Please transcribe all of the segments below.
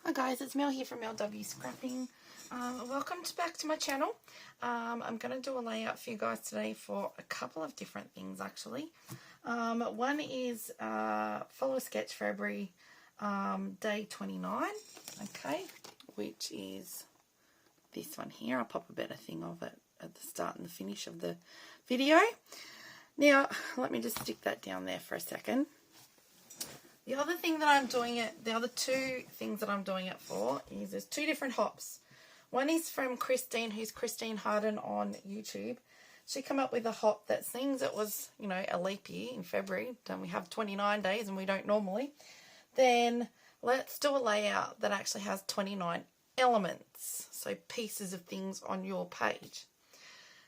Hi guys, it's Mel here from LW Scrapping. Welcome back to my channel. I'm going to do a layout for you guys today for a couple of different things actually. One is follow a sketch February day 29, okay, which is this one here. I'll pop a better thing of it at the start and the finish of the video. Now, let me just stick that down there for a second. The other thing that I'm doing it, the other two things that I'm doing it for is there's two different hops. One is from Christine, who's Christine Harden on YouTube. She came up with a hop that seems it was, you know, a leap year in February. Don't we have 29 days and we don't normally? Then let's do a layout that actually has 29 elements. So pieces of things on your page.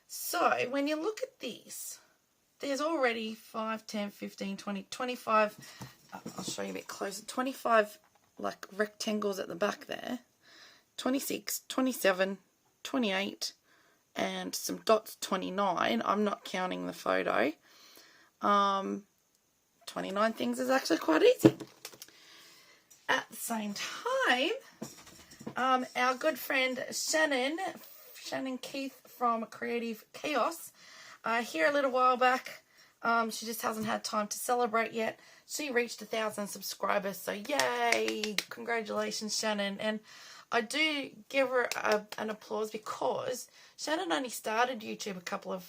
So when you look at this, there's already 5, 10, 15, 20, 25... I'll show you a bit closer. 25 like rectangles at the back there. 26, 27, 28, and some dots 29. I'm not counting the photo. 29 things is actually quite easy. At the same time, our good friend Shannon Keith from Creative Chaos, here a little while back, she just hasn't had time to celebrate yet. She reached 1,000 subscribers, so yay! Congratulations, Shannon. And I do give her an applause because Shannon only started YouTube a couple of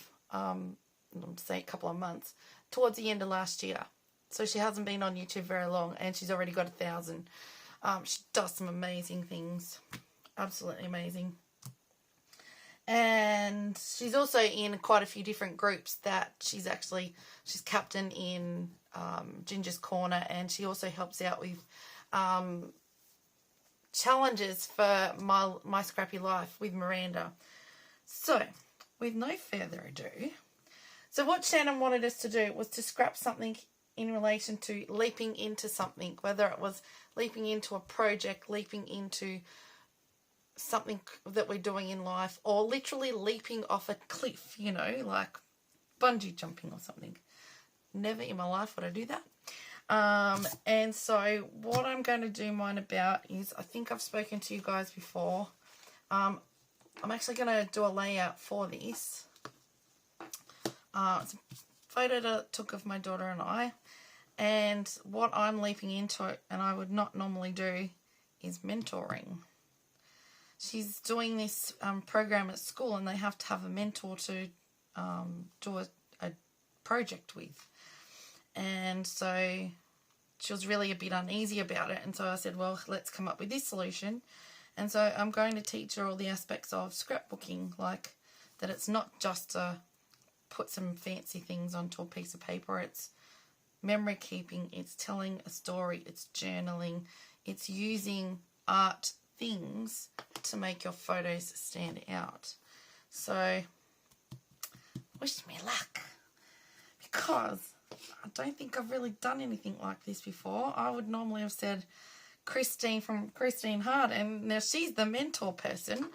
months towards the end of last year. So she hasn't been on YouTube very long, and she's already got 1,000. She does some amazing things, absolutely amazing. And she's also in quite a few different groups that she's captain in Ginger's Corner, and she also helps out with challenges for my Scrappy Life with Miranda. So, with no further ado, so what Shannon wanted us to do was to scrap something in relation to leaping into something, whether it was leaping into a project, leaping into something that we're doing in life, or literally leaping off a cliff, you know, like bungee jumping or something. Never in my life would I do that. And so what I'm going to do mine about is, I think I've spoken to you guys before. I'm actually going to do a layout for this. It's a photo that I took of my daughter and I. And what I'm leaping into, and I would not normally do, is mentoring. She's doing this program at school, and they have to have a mentor to do a project with. And so she was really a bit uneasy about it. And so I said, well, let's come up with this solution. And so I'm going to teach her all the aspects of scrapbooking, like that it's not just to put some fancy things onto a piece of paper. It's memory keeping, it's telling a story, it's journaling, it's using art things to make your photos stand out. So wish me luck, because I don't think I've really done anything like this before. I would normally have said Christine from Christine Hart, and now she's the mentor person.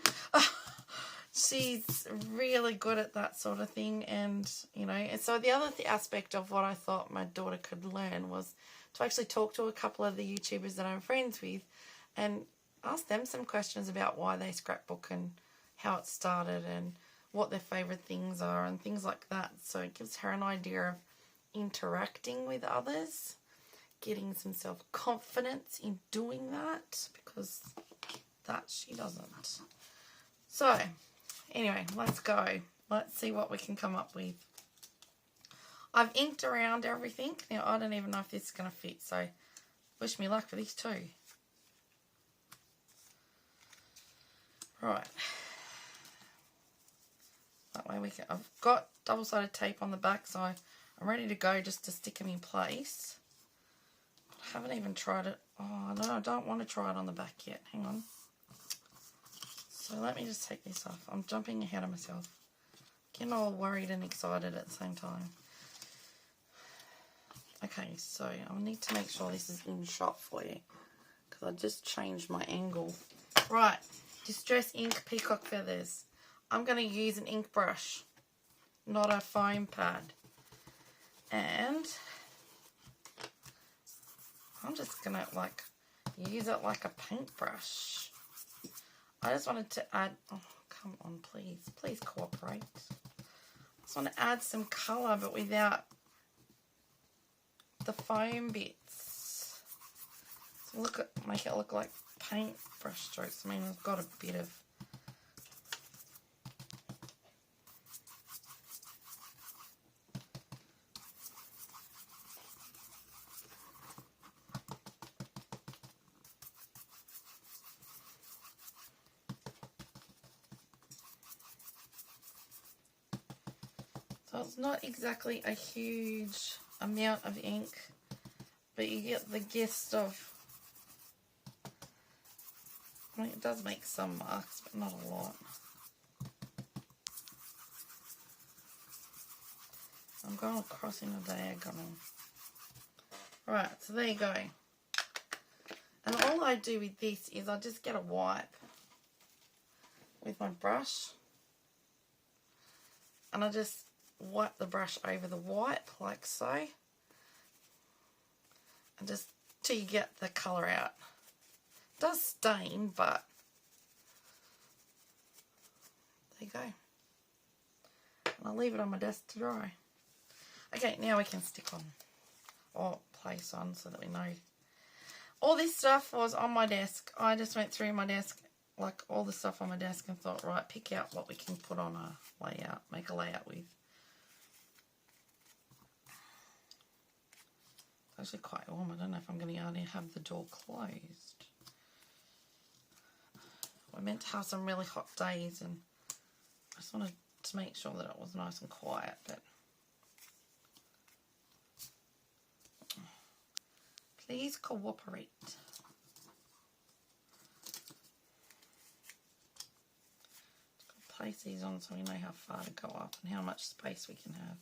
She's really good at that sort of thing. And you know, and so the other aspect of what I thought my daughter could learn was to actually talk to a couple of the YouTubers that I'm friends with and ask them some questions about why they scrapbook and how it started and what their favourite things are and things like that. So it gives her an idea of interacting with others, getting some self-confidence in doing that, because that she doesn't. So anyway, let's go. Let's see what we can come up with. I've inked around everything. Now I don't even know if this is going to fit, so wish me luck for this too. Right, that way we can. I've got double-sided tape on the back, so I'm ready to go just to stick them in place. I haven't even tried it. Oh no, I don't want to try it on the back yet. Hang on. So let me just take this off. I'm jumping ahead of myself. Getting all worried and excited at the same time. Okay, so I need to make sure this is in shot for you, because I just changed my angle. Right. Distress ink peacock feathers. I'm going to use an ink brush, not a foam pad. And I'm just going to like use it like a paintbrush. I just wanted to add, oh, come on, please cooperate. I just want to add some colour, but without the foam bits. So make it look like paintbrush strokes. I mean, I've got a bit of so it's not exactly a huge amount of ink, but you get the gist of, I mean, it does make some marks, but not a lot. I'm going across in a diagonal. Right, so there you go. And all I do with this is I just get a wipe with my brush, and I just wipe the brush over the wipe like so, and just till you get the colour out. It does stain, but there you go. And I'll leave it on my desk to dry. Okay, now we can stick on or place on so that we know. All this stuff was on my desk. I just went through my desk, like all the stuff on my desk, and thought, right, pick out what we can put on a layout, make a layout with. It's actually quite warm. I don't know if I'm going to only have the door closed. We're meant to have some really hot days, and I just wanted to make sure that it was nice and quiet, but please cooperate. Place these on so we know how far to go up and how much space we can have.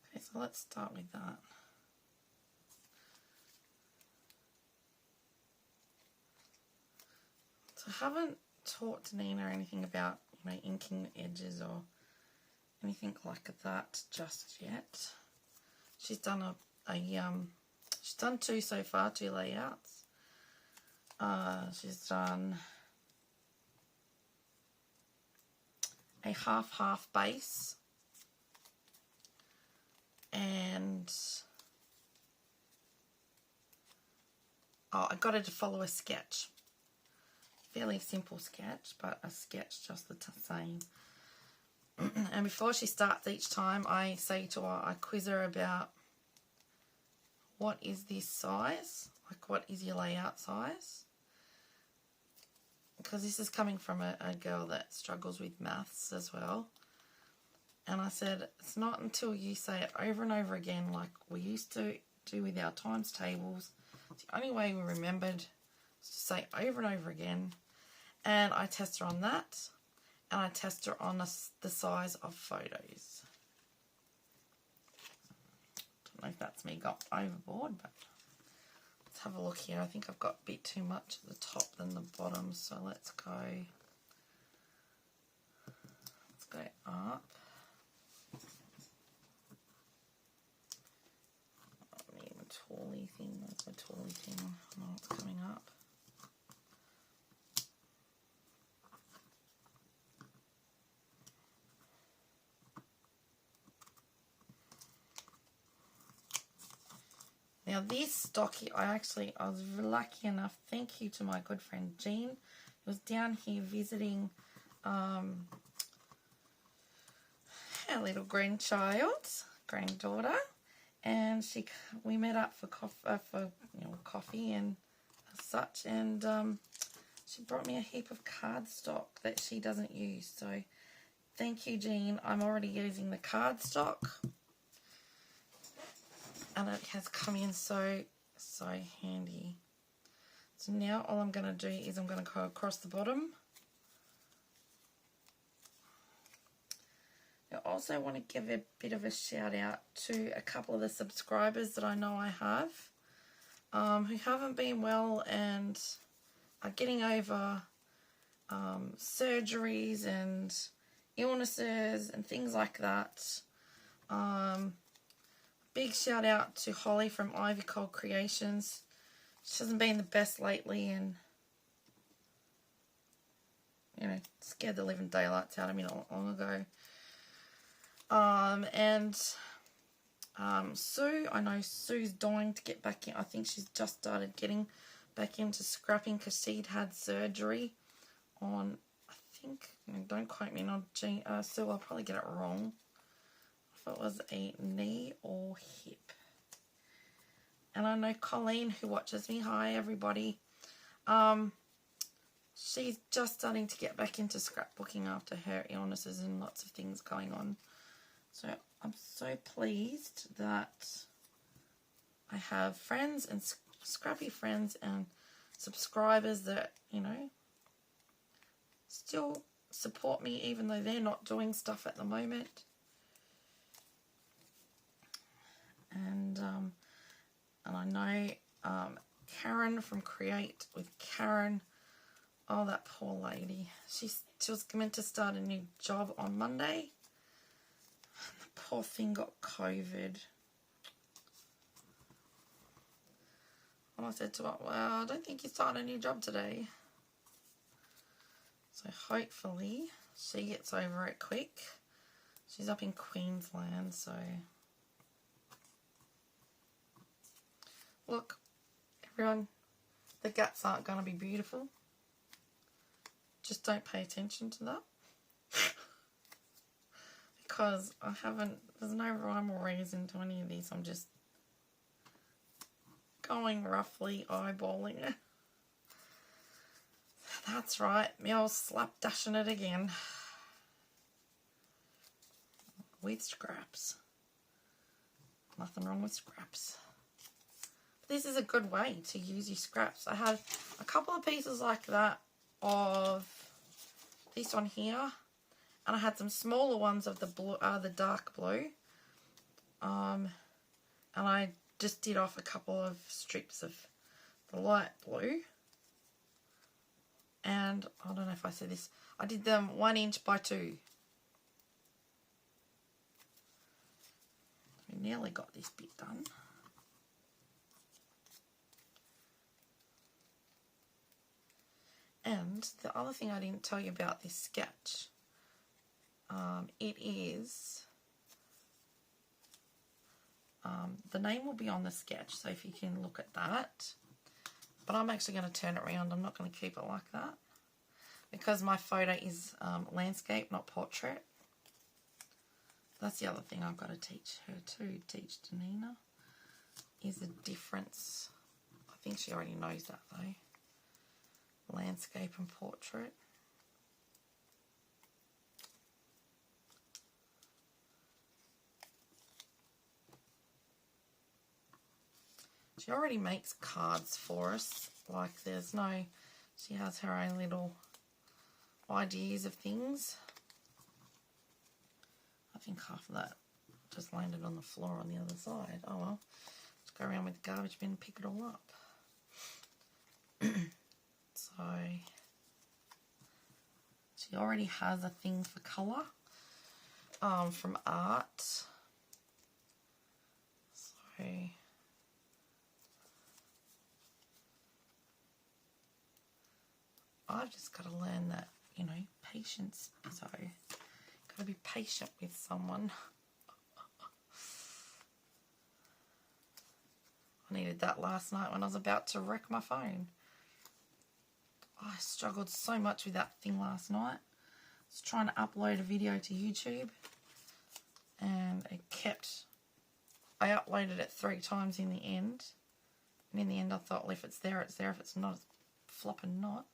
Okay, so let's start with that. So I haven't taught Nina anything about, you know, inking the edges or anything like that just yet. She's done she's done two so far, 2 layouts. She's done a half base, and I got her to follow a sketch. Fairly simple sketch, but a sketch just the same. And before she starts each time, I say to her, I quiz her about what is this size, like what is your layout size, because this is coming from a girl that struggles with maths as well. And I said, it's not until you say it over and over again, like we used to do with our times tables. It's the only way we remembered is to say over and over again. And I test her on that, and I test her on the size of photos. Don't know if that's me got overboard, but let's have a look here. I think I've got a bit too much at the top than the bottom, so let's go up. I need my toolie thing. That's my toolie thing. I know it's coming up. Now this stocky, I was lucky enough, thank you to my good friend Jean, who was down here visiting her little granddaughter, and we met up for coffee and such, and she brought me a heap of cardstock that she doesn't use. So thank you, Jean. I'm already using the cardstock. And it has come in so handy. So now all I'm going to do is I'm going to go across the bottom. I also want to give a bit of a shout out to a couple of the subscribers that I know I have. who haven't been well and are getting over surgeries and illnesses and things like that. Big shout out to Holly from Ivy Cold Creations. She hasn't been the best lately and, you know, scared the living daylights out of me not long ago. Sue, I know Sue's dying to get back in. I think she's just started getting back into scrapping because she'd had surgery on, I think, don't quote me on Sue, I'll probably get it wrong. If it was a knee or hip. And I know Colleen, who watches me, hi everybody, she's just starting to get back into scrapbooking after her illnesses and lots of things going on. So I'm so pleased that I have friends and scrappy friends and subscribers that, you know, still support me even though they're not doing stuff at the moment. And I know Karen from Create with Karen. Oh, that poor lady. She was meant to start a new job on Monday. The poor thing got COVID. And I said to her, well, I don't think you're starting a new job today. So hopefully she gets over it quick. She's up in Queensland, so... Look, everyone, the guts aren't going to be beautiful. Just don't pay attention to that. Because there's no rhyme or reason to any of these. I'm just going roughly eyeballing it. That's right, me old slapdashing it again. With scraps. Nothing wrong with scraps. This is a good way to use your scraps. I had a couple of pieces like that of this one here, and I had some smaller ones of the blue, the dark blue, and I just did off a couple of strips of the light blue, and I don't know if I said this, I did them 1 inch by 2. We nearly got this bit done. And the other thing I didn't tell you about this sketch, it is, the name will be on the sketch, so if you can look at that. But I'm actually going to turn it around. I'm not going to keep it like that because my photo is landscape, not portrait. That's the other thing I've got to teach her too, teach Danina, is the difference. I think she already knows that though. Landscape and portrait. She already makes cards for us. Like she has her own little ideas of things. I think half of that just landed on the floor on the other side. Oh well, let's go around with the garbage bin and pick it all up. So, she already has a thing for colour from art. So, I've just got to learn that, you know, patience is got to be patient with someone. I needed that last night when I was about to wreck my phone. I struggled so much with that thing last night. I was trying to upload a video to YouTube and I uploaded it 3 times in the end. And in the end I thought, well, if it's there, it's there. If it's not, it's flopping not.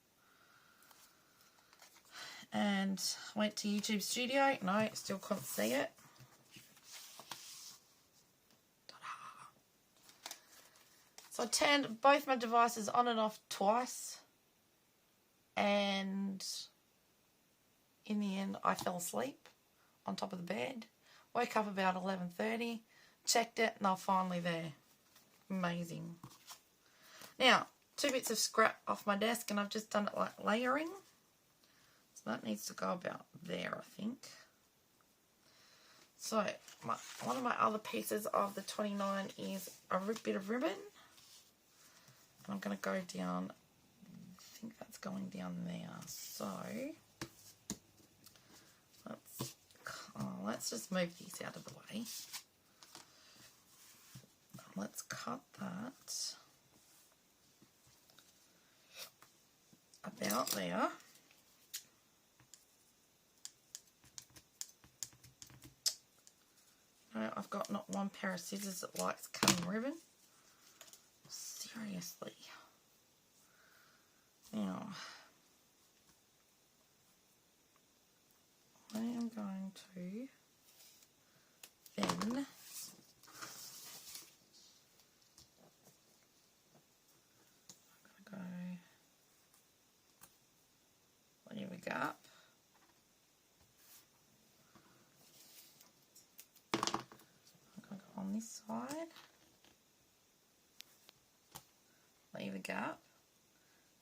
And went to YouTube Studio. No, still couldn't see it. So I turned both my devices on and off twice. And in the end, I fell asleep on top of the bed. Woke up about 11:30, checked it, and they're finally there. Amazing. Now, 2 bits of scrap off my desk, and I've just done it like layering. So that needs to go about there, I think. So, one of my other pieces of the 29 is a bit of ribbon. And I'm going to go down, I think that's going down there. So, let's just move these out of the way. Let's cut that about there. No, I've got not one pair of scissors that likes cutting ribbon. Seriously. Now, I am going to then leave a gap. I'm going to go on this side, leave a gap.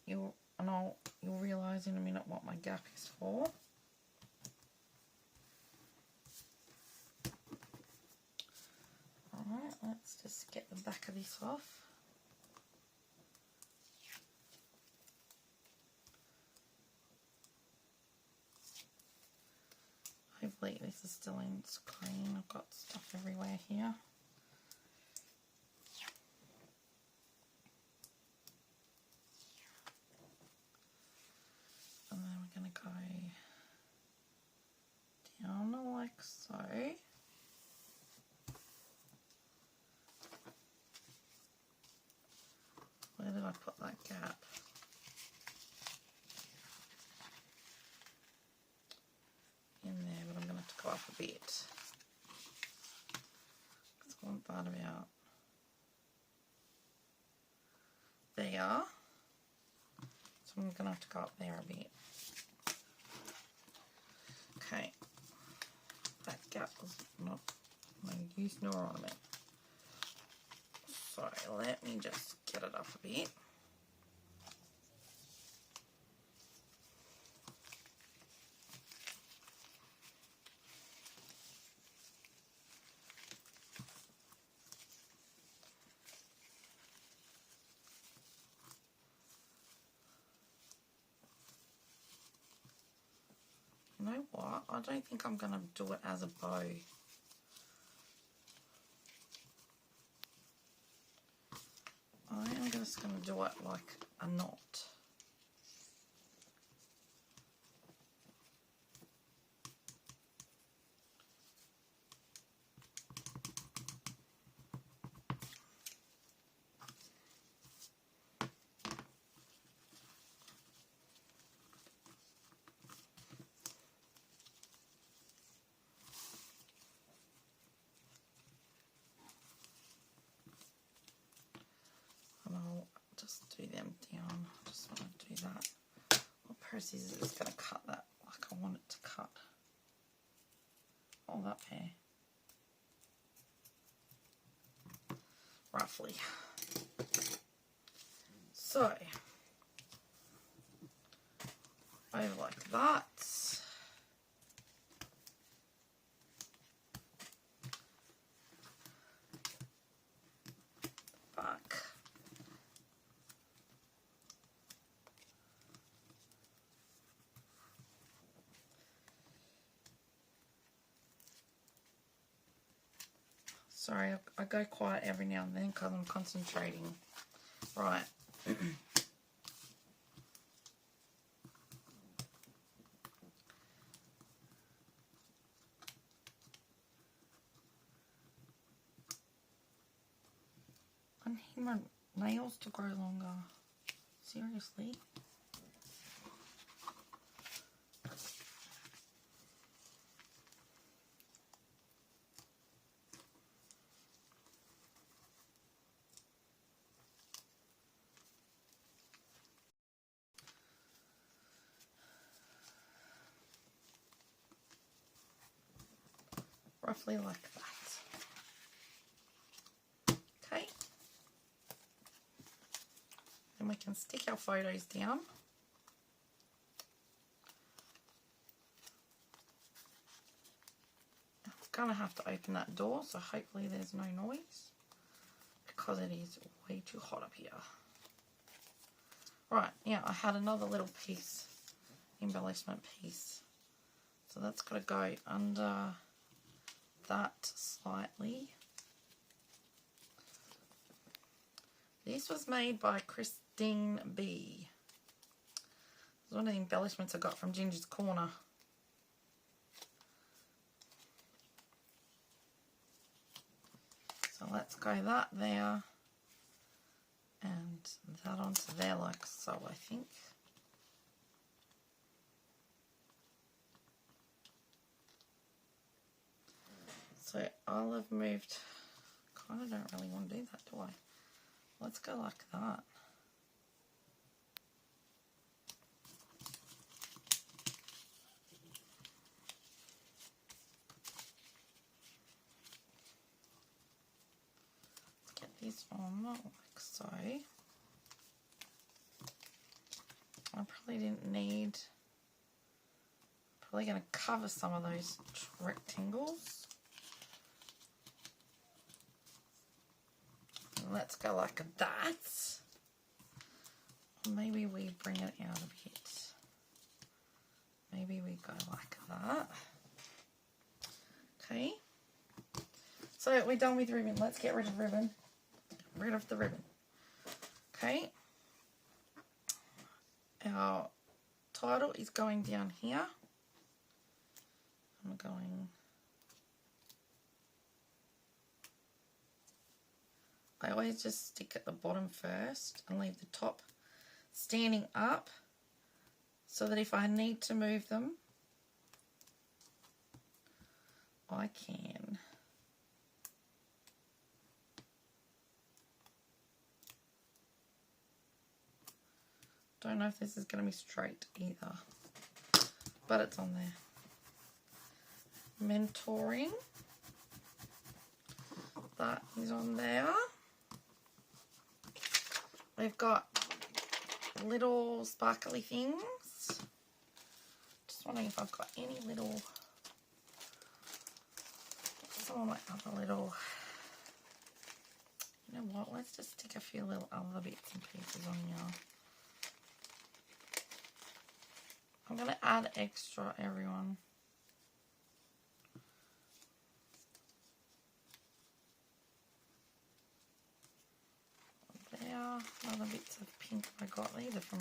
You'll realise in a minute what my gap is for. Alright, let's just get the back of this off. Hopefully this is still in screen. I've got stuff everywhere here. And then we're going to go down like so. Where did I put that gap? In there, but I'm going to have to go up a bit. Because I want that about there. So I'm going to have to go up there a bit. Okay. That gap was not no use nor ornament. So let me just get it up a bit. You know what? I don't think I'm going to do it as a bow. I am just going to do it like a knot. Just do them down. I just want to do that. What pair of scissors is going to cut that like I want it to cut? All that pair. Roughly. So, over like that. Back. Sorry, I go quiet every now and then because I'm concentrating. Right. I need my nails to grow longer. Seriously. Roughly like that. Okay. can stick our photos down. I'm going to have to open that door, so hopefully there's no noise because it is way too hot up here. Right, now I had another little piece, embellishment piece. So that's got to go under that slightly. This was made by Christine B. It's one of the embellishments I got from Ginger's Corner. So let's go that there and that onto there like so, I think. So I'll have moved, kind of don't really want to do that, do I? Let's go like that. Let's get this on like so. I probably didn't need, probably going to cover some of those rectangles. Let's go like that. Maybe we bring it out a bit. Maybe we go like that. Okay. So we're done with ribbon. Let's get rid of ribbon. Get rid of the ribbon. Okay. Our title is going down here. I'm going... I always just stick at the bottom first and leave the top standing up so that if I need to move them, I can. Don't know if this is going to be straight either, but it's on there. Mentoring. That is on there. We've got little sparkly things. Just wondering if I've got any little, some of my other little, you know what, let's just stick a few little other bits and pieces on here. I'm going to add extra, everyone. Other bits of pink I got. These are from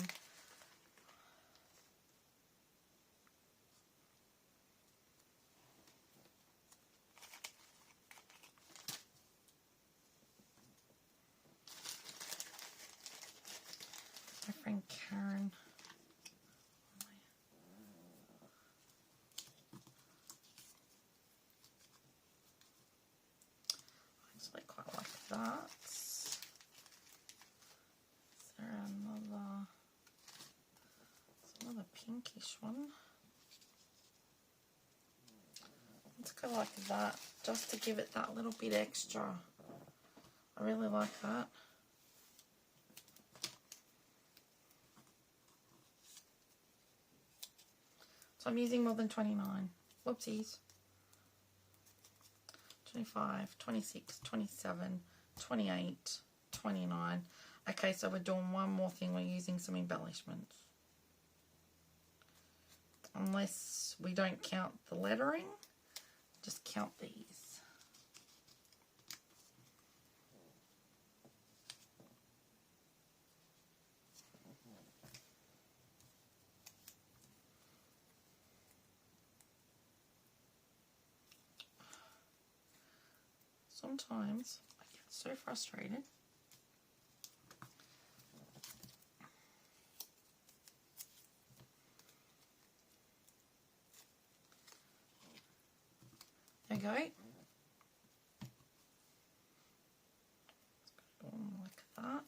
my friend Karen. I actually quite like that. Another pinkish one. Let's go like that, just to give it that little bit extra. I really like that. So I'm using more than 29. Whoopsies. 25, 26, 27, 28, 29. Okay, so we're doing one more thing. We're using some embellishments. Unless we don't count the lettering, just count these. Sometimes I get so frustrated. There you go. Let's go on like that.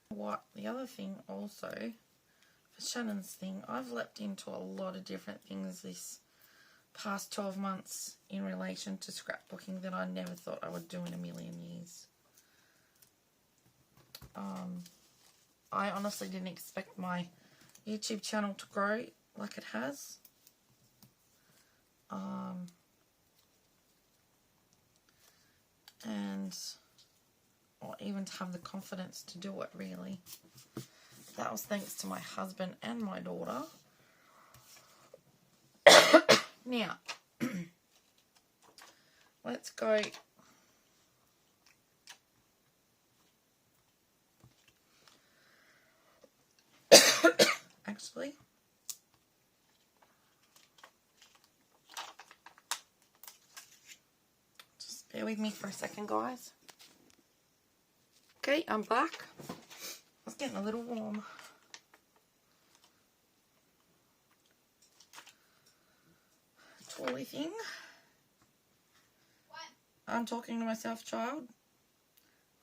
What the other thing also for Shannon's thing, I've leapt into a lot of different things this past 12 months in relation to scrapbooking that I never thought I would do in a million years. I honestly didn't expect my YouTube channel to grow like it has. And or even to have the confidence to do it, really. That was thanks to my husband and my daughter. Now, let's go. Actually, just bear with me for a second, guys. Okay, I'm back. It's getting a little warm. Twirly thing. What? I'm talking to myself, child.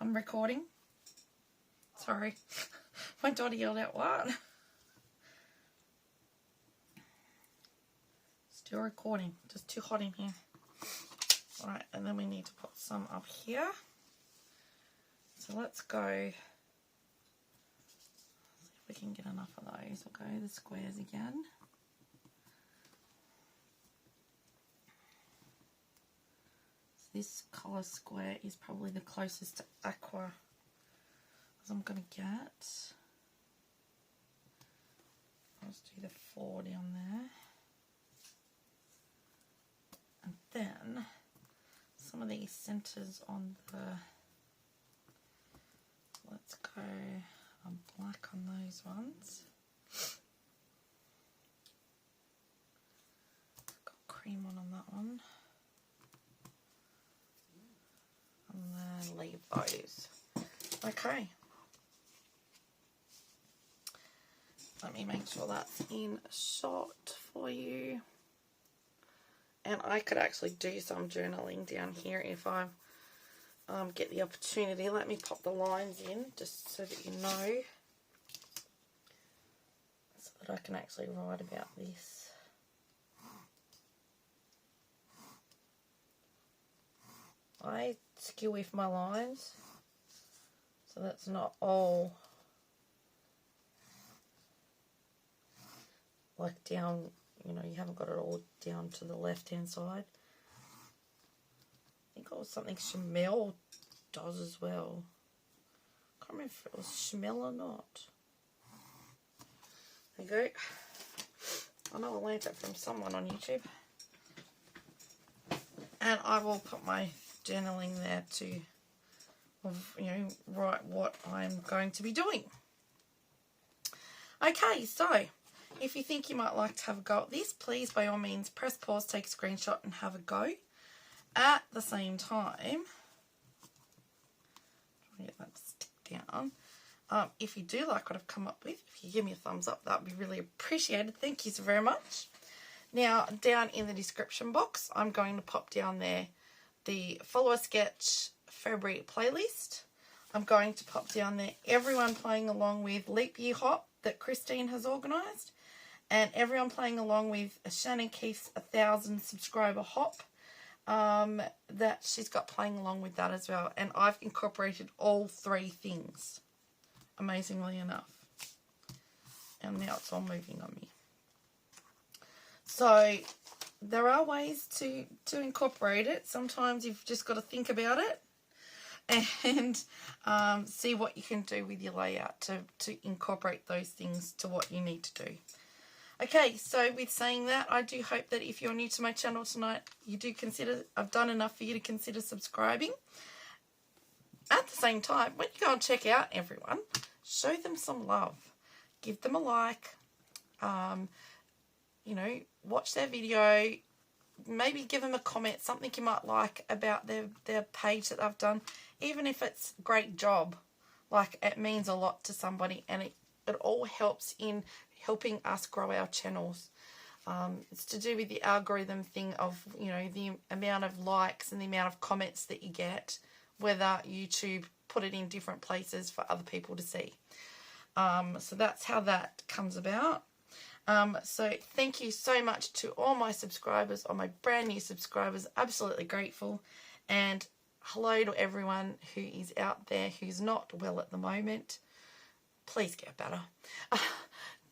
I'm recording. Sorry. My daughter yelled out, what? Still recording. Just too hot in here. Alright, and then we need to put some up here. So let's go. See if we can get enough of those. We'll go the squares again. So this colour square is probably the closest to aqua as I'm going to get. I'll just do the 4 down there. And then some of these centres on the, let's go black on those ones. Got cream on that one. And then leave those. Okay. Let me make sure that's in shot for you. And I could actually do some journaling down here if I get the opportunity. Let me pop the lines in just so that you know. So that I can actually write about this. I skew with my lines. So that's not all like down. You know, you haven't got it all down to the left-hand side. I think it was something Chamel does as well. Can't remember if it was Chamel or not. There you go. I know I learned it from someone on YouTube. And I will put my journaling there to, you know, write what I'm going to be doing. Okay, so if you think you might like to have a go at this, please, by all means, press pause, take a screenshot and have a go. At the same time, try to get that to stick down. If you do like what I've come up with, if you give me a thumbs up, that would be really appreciated. Thank you so very much. Now, down in the description box, I'm going to pop down there the follower sketch February playlist. I'm going to pop down there everyone playing along with Leap Year Hop that Christine has organised. And everyone playing along with Shannon Keith's 1,000 subscriber hop that she's got playing along with that as well. And I've incorporated all 3 things, amazingly enough. And now it's all moving on me. So there are ways to incorporate it. Sometimes you've just got to think about it and see what you can do with your layout to incorporate those things to what you need to do. Okay, so with saying that, I do hope that if you're new to my channel tonight, you do consider, I've done enough for you to consider subscribing. At the same time, when you go and check out everyone, show them some love. Give them a like, you know, watch their video, maybe give them a comment, something you might like about their page that they've done. Even if it's great job, like it means a lot to somebody, and it all helps in helping us grow our channels. It's to do with the algorithm thing of, you know, the amount of likes and the amount of comments that you get, whether YouTube put it in different places for other people to see. So that's how that comes about. So thank you so much to all my subscribers, all my brand new subscribers. Absolutely grateful. And hello to everyone who is out there who's not well at the moment. Please get better.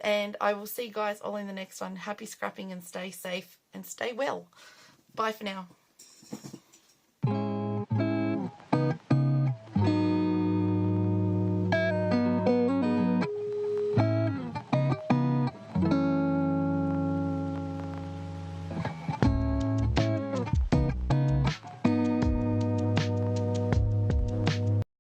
And I will see you guys all in the next one. Happy scrapping and stay safe and stay well. Bye for now.